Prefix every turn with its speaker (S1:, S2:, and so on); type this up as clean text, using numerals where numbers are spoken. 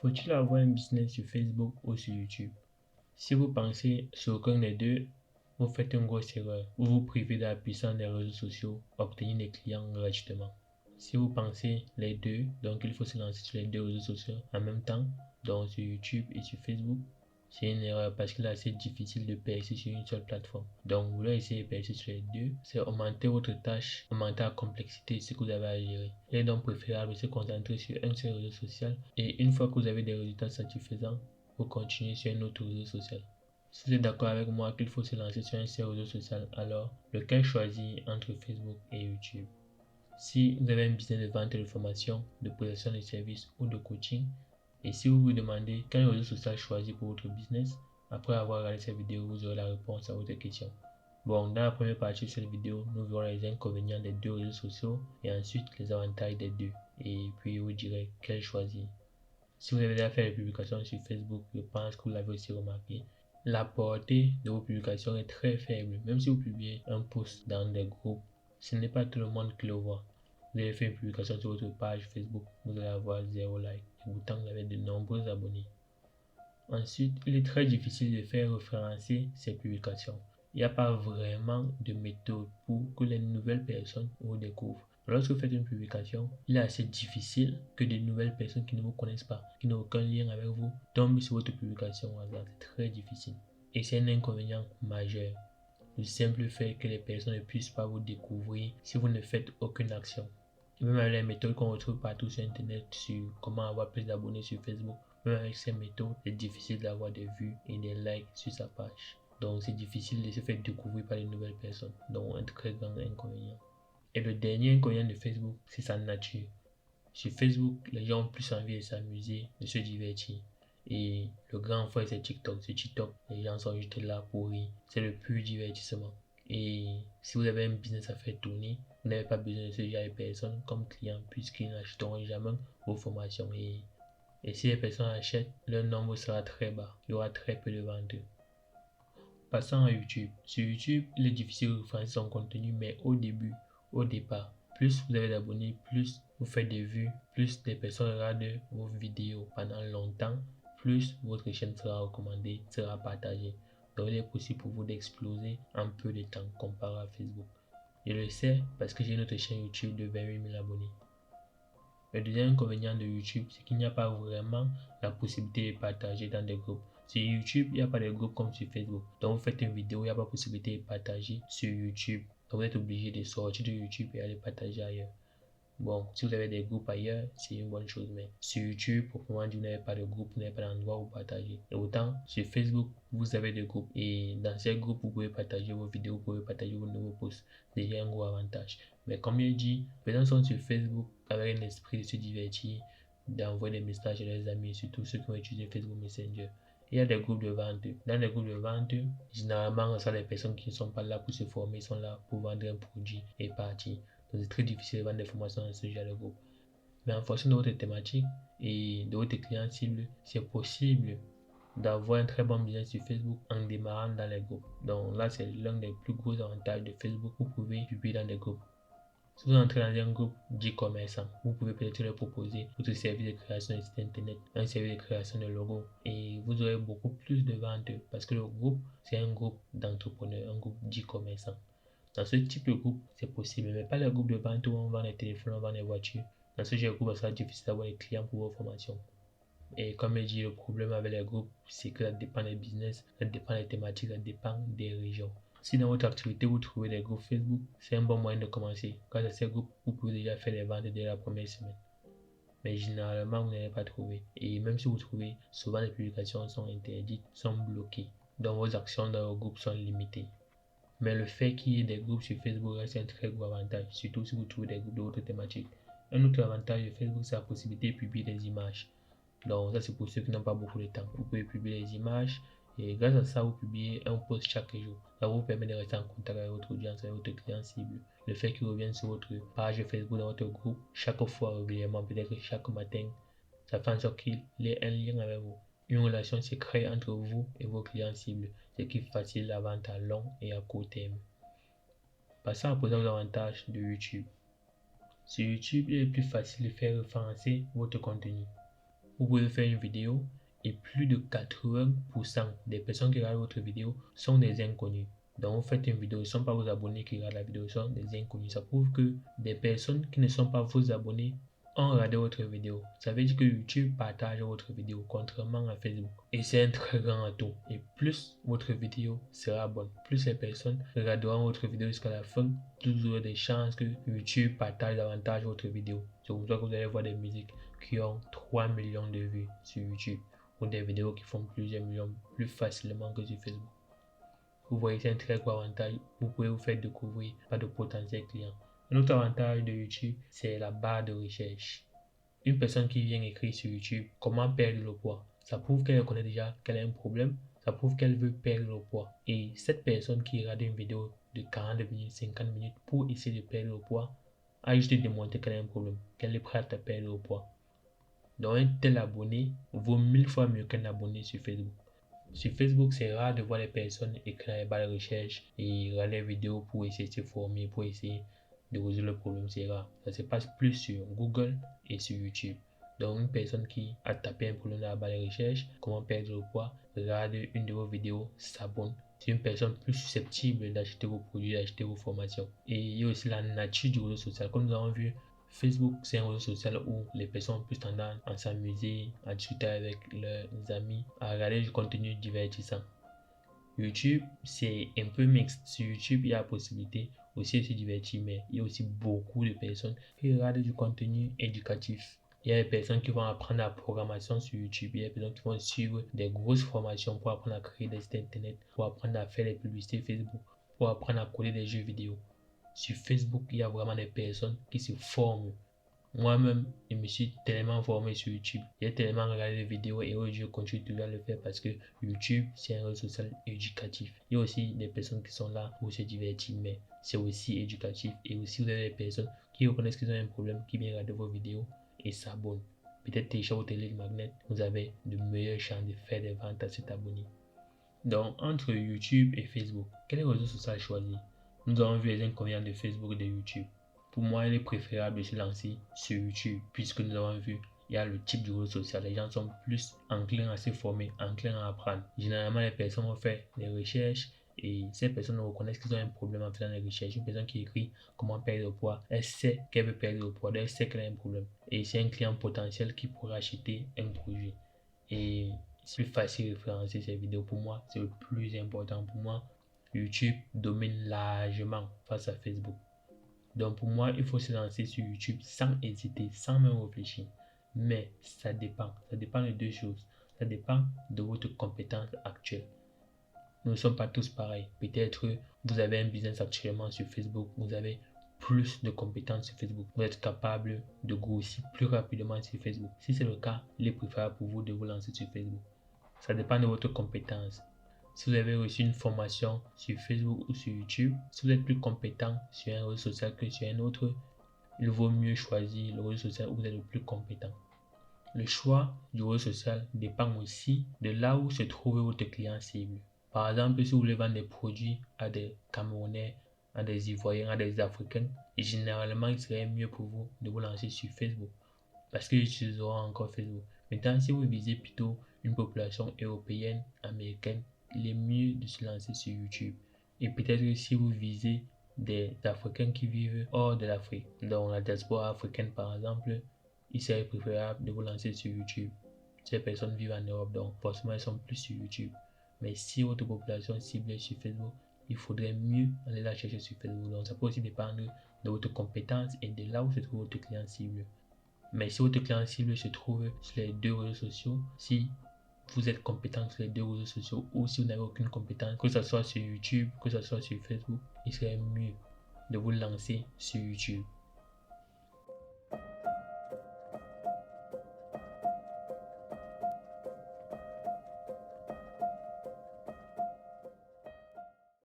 S1: Faut-il avoir un business sur Facebook ou sur YouTube? Si vous pensez sur aucun des deux, vous faites une grosse erreur. Vous vous privez de la puissance des réseaux sociaux, obtenir des clients gratuitement. Si vous pensez les deux, donc il faut se lancer sur les deux réseaux sociaux en même temps, donc sur YouTube et sur Facebook, c'est une erreur parce qu'il est assez difficile de percer sur une seule plateforme. Donc, vous voulez essayer de percer sur les deux, c'est augmenter votre tâche, augmenter la complexité de ce que vous avez à gérer. Il est donc préférable de se concentrer sur un seul réseau social et une fois que vous avez des résultats satisfaisants, vous continuez sur un autre réseau social. Si vous êtes d'accord avec moi qu'il faut se lancer sur un seul réseau social, alors lequel choisir entre Facebook et YouTube? Si vous avez un business de vente de formation, de prestation de services ou de coaching, et si vous vous demandez quel réseau social choisir pour votre business, après avoir regardé cette vidéo, vous aurez la réponse à votre question. Bon, dans la première partie de cette vidéo, nous verrons les inconvénients des deux réseaux sociaux et ensuite les avantages des deux. Et puis, je vous dirai quel choisir. Si vous avez déjà fait des publications sur Facebook, je pense que vous l'avez aussi remarqué, la portée de vos publications est très faible. Même si vous publiez un post dans des groupes, ce n'est pas tout le monde qui le voit. Vous avez fait une publication sur votre page Facebook, vous allez avoir 0 like et pourtant vous avez de nombreux abonnés. Ensuite, il est très difficile de faire référencer ces publications. Il n'y a pas vraiment de méthode pour que les nouvelles personnes vous découvrent. Lorsque vous faites une publication, il est assez difficile que de nouvelles personnes qui ne vous connaissent pas, qui n'ont aucun lien avec vous, tombent sur votre publication au hasard. C'est très difficile. Et c'est un inconvénient majeur. Le simple fait que les personnes ne puissent pas vous découvrir si vous ne faites aucune action. Et même avec les méthodes qu'on retrouve partout sur Internet sur comment avoir plus d'abonnés sur Facebook, même avec ces méthodes, c'est difficile d'avoir des vues et des likes sur sa page. Donc c'est difficile de se faire découvrir par de nouvelles personnes. Donc un très grand inconvénient. Et le dernier inconvénient de Facebook, c'est sa nature. Sur Facebook, les gens ont plus envie de s'amuser, de se divertir. Et le grand frère, c'est TikTok. Sur TikTok, les gens sont juste là pour rire. C'est le pur divertissement. Et si vous avez un business à faire tourner, vous n'avez pas besoin de ce genre de personnes comme clients puisqu'ils n'achèteront jamais vos formations. Et si les personnes achètent, leur nombre sera très bas. Il y aura très peu de ventes. Passons à YouTube. Sur YouTube, il est difficile de référencer son contenu, mais au départ, plus vous avez d'abonnés, plus vous faites des vues, plus des personnes regardent vos vidéos pendant longtemps, plus votre chaîne sera recommandée, sera partagée. Donc il est possible pour vous d'exploser en peu de temps comparé à Facebook. Je le sais parce que j'ai une autre chaîne YouTube de 28 000 abonnés. Le deuxième inconvénient de YouTube, c'est qu'il n'y a pas vraiment la possibilité de partager dans des groupes. Sur YouTube, il n'y a pas de groupe comme sur Facebook. Donc, vous faites une vidéo, il n'y a pas possibilité de partager sur YouTube. Donc, vous êtes obligé de sortir de YouTube et aller partager ailleurs. Bon, si vous avez des groupes ailleurs, c'est une bonne chose, mais sur YouTube, proprement dit, vous n'avez pas de groupe, vous n'avez pas d'endroit où partager. Et autant, sur Facebook, vous avez des groupes. Et dans ces groupes, vous pouvez partager vos vidéos, vous pouvez partager vos nouveaux posts. C'est déjà un gros avantage. Mais comme je dis, les gens sont sur Facebook avec un esprit de se divertir, d'envoyer des messages à leurs amis, surtout ceux qui ont utilisé Facebook Messenger. Il y a des groupes de vente. Dans les groupes de vente, généralement, ce sont les personnes qui ne sont pas là pour se former, sont là pour vendre un produit et partir. Donc c'est très difficile de vendre des formations dans ce genre de groupe. Mais en fonction de votre thématique et de votre client cible, c'est possible d'avoir un très bon business sur Facebook en démarrant dans les groupes. Donc là, c'est l'un des plus gros avantages de Facebook. Vous pouvez publier dans des groupes. Si vous entrez dans un groupe d'e-commerçant, vous pouvez peut-être leur proposer votre service de création de site internet, un service de création de logo et vous aurez beaucoup plus de ventes parce que le groupe, c'est un groupe d'entrepreneurs, un groupe d'e-commerçants. Dans ce type de groupe, c'est possible, mais pas le groupe de vente où on vend des téléphones, on vend des voitures. Dans ce genre de groupe, ça sera difficile d'avoir des clients pour vos formations. Et comme je dis, le problème avec les groupes, c'est que ça dépend des business, ça dépend des thématiques, ça dépend des régions. Si dans votre activité vous trouvez des groupes Facebook, c'est un bon moyen de commencer. Grâce à ces groupes, vous pouvez déjà faire les ventes dès la première semaine. Mais généralement, vous n'allez pas trouver. Et même si vous trouvez, souvent les publications sont interdites, sont bloquées. Donc vos actions dans vos groupes sont limitées. Mais le fait qu'il y ait des groupes sur Facebook reste un très gros avantage, surtout si vous trouvez des groupes d'autres thématiques. Un autre avantage de Facebook, c'est la possibilité de publier des images. Donc ça, c'est pour ceux qui n'ont pas beaucoup de temps. Vous pouvez publier des images et grâce à ça, vous publiez un post chaque jour. Ça vous permet de rester en contact avec votre audience, avec votre client cible. Le fait qu'ils reviennent sur votre page Facebook, dans votre groupe, chaque fois régulièrement, peut-être chaque matin, ça fait en sorte qu'il ait un lien avec vous. Une relation se crée entre vous et vos clients cibles, ce qui facilite la vente à long et à court terme. Passons à présent aux avantages de YouTube. Sur YouTube, il est plus facile de faire référencer votre contenu. vous pouvez faire une vidéo et plus de 80% des personnes qui regardent votre vidéo sont des inconnus. Donc, vous faites une vidéo, ce ne sont pas vos abonnés qui regardent la vidéo, ce sont des inconnus. Ça prouve que des personnes qui ne sont pas vos abonnés ont regardé votre vidéo. Ça veut dire que YouTube partage votre vidéo, contrairement à Facebook. Et c'est un très grand atout. Et plus votre vidéo sera bonne, plus les personnes regarderont votre vidéo jusqu'à la fin, plus vous aurez des chances que YouTube partage davantage votre vidéo. C'est pour ça que vous allez voir des musiques qui ont 3 millions de vues sur YouTube, ou des vidéos qui font plusieurs millions plus facilement que sur Facebook. Vous voyez, c'est un très gros avantage. Vous pouvez vous faire découvrir par de potentiels clients. Un autre avantage de YouTube, c'est la barre de recherche. Une personne qui vient écrire sur YouTube comment perdre le poids, ça prouve qu'elle connaît déjà qu'elle a un problème, ça prouve qu'elle veut perdre le poids. Et cette personne qui regarde une vidéo de 40 minutes, 50 minutes pour essayer de perdre le poids, a juste démontré qu'elle a un problème, qu'elle est prête à perdre le poids. Donc un tel abonné vaut 1000 fois mieux qu'un abonné sur Facebook. Sur Facebook, c'est rare de voir les personnes écrire les barres de recherche et regarder les vidéos pour essayer de se former, pour essayer de résoudre le problème. C'est rare. Ça se passe plus sur Google et sur YouTube. Donc, une personne qui a tapé un problème dans la barre de recherche, comment perdre le poids, regarde une de vos vidéos, s'abonne. C'est une personne plus susceptible d'acheter vos produits, d'acheter vos formations. Et il y a aussi la nature du réseau social. Comme nous avons vu, Facebook, c'est un réseau social où les personnes ont plus tendance à s'amuser, à discuter avec leurs amis, à regarder du contenu divertissant. YouTube, c'est un peu mixte. Sur YouTube, il y a la possibilité aussi de se divertir, mais il y a aussi beaucoup de personnes qui regardent du contenu éducatif. Il y a des personnes qui vont apprendre la programmation sur YouTube. Il y a des personnes qui vont suivre des grosses formations pour apprendre à créer des sites internet, pour apprendre à faire des publicités Facebook, pour apprendre à coder des jeux vidéo. Sur Facebook, il y a vraiment des personnes qui se forment. Moi-même, je me suis tellement formé sur YouTube. J'ai tellement regardé des vidéos et aujourd'hui, je continue toujours à le faire parce que YouTube, c'est un réseau social éducatif. Il y a aussi des personnes qui sont là pour se divertir, mais c'est aussi éducatif. Et aussi, vous avez des personnes qui reconnaissent qu'ils ont un problème, qui viennent regarder vos vidéos et s'abonnent. Peut-être télécharger votre lead magnet, vous avez de meilleures chances de faire des ventes à cet abonné. Donc, entre YouTube et Facebook, quel réseau social choisir? Nous avons vu les inconvénients de Facebook et de YouTube. Pour moi, il est préférable de se lancer sur YouTube, puisque nous avons vu, il y a le type de réseau social. Les gens sont plus enclins à se former, enclins à apprendre. Généralement, les personnes vont faire des recherches et ces personnes reconnaissent qu'ils ont un problème en faisant des recherches. Une personne qui écrit comment perdre le poids, elle sait qu'elle veut perdre le poids, elle sait qu'elle a un problème. Et c'est un client potentiel qui pourra acheter un produit. Et c'est plus facile de référencer ces vidéos. Pour moi, c'est le plus important. Pour moi, YouTube domine largement face à Facebook. Donc pour moi, il faut se lancer sur YouTube sans hésiter, sans même réfléchir. Mais ça dépend de deux choses. Ça dépend de votre compétence actuelle. Nous ne sommes pas tous pareils. Peut-être vous avez un business actuellement sur Facebook, vous avez plus de compétences sur Facebook. Vous êtes capable de grossir plus rapidement sur Facebook. Si c'est le cas, il est préférable pour vous de vous lancer sur Facebook. Ça dépend de votre compétence. Si vous avez reçu une formation sur Facebook ou sur YouTube, si vous êtes plus compétent sur un réseau social que sur un autre, il vaut mieux choisir le réseau social où vous êtes le plus compétent. Le choix du réseau social dépend aussi de là où se trouve votre client cible. Par exemple, si vous voulez vendre des produits à des Camerounais, à des Ivoiriens, à des Africains, généralement, il serait mieux pour vous de vous lancer sur Facebook parce qu'ils utiliseront encore Facebook. Maintenant, si vous visez plutôt une population européenne, américaine, il est mieux de se lancer sur YouTube. Et peut-être que si vous visez des Africains qui vivent hors de l'Afrique, dans la diaspora africaine par exemple, il serait préférable de vous lancer sur YouTube. Ces personnes vivent en Europe, donc forcément elles sont plus sur YouTube. Mais si votre population cible est sur Facebook, il faudrait mieux aller la chercher sur Facebook. Donc ça peut aussi dépendre de votre compétence et de là où se trouve votre client cible. Mais si votre client cible se trouve sur les deux réseaux sociaux, si vous êtes compétent sur les deux réseaux sociaux ou si vous n'avez aucune compétence, que ce soit sur YouTube, que ce soit sur Facebook, il serait mieux de vous lancer sur YouTube.